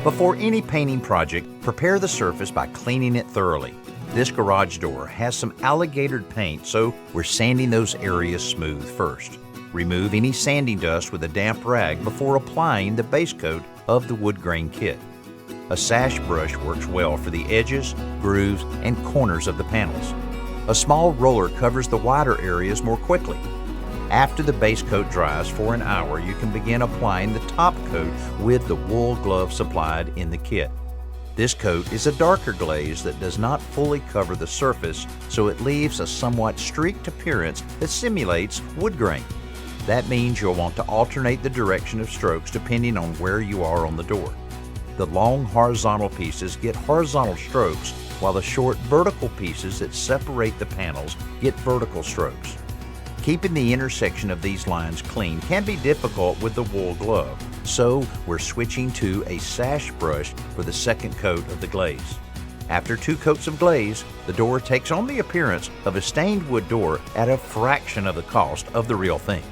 Before any painting project, prepare the surface by cleaning it thoroughly. This garage door has some alligatored paint, so we're sanding those areas smooth first. Remove any sanding dust with a damp rag before applying the base coat of the wood grain kit. A sash brush works well for the edges, grooves, and corners of the panels. A small roller covers the wider areas more quickly. After the base coat dries for an hour, you can begin applying the top coat with the wool glove supplied in the kit. This coat is a darker glaze that does not fully cover the surface, so it leaves a somewhat streaked appearance that simulates wood grain. That means you'll want to alternate the direction of strokes depending on where you are on the door. The long horizontal pieces get horizontal strokes, while the short vertical pieces that separate the panels get vertical strokes. Keeping the intersection of these lines clean can be difficult with the wool glove, so we're switching to a sash brush for the second coat of the glaze. After 2 coats of glaze, the door takes on the appearance of a stained wood door at a fraction of the cost of the real thing.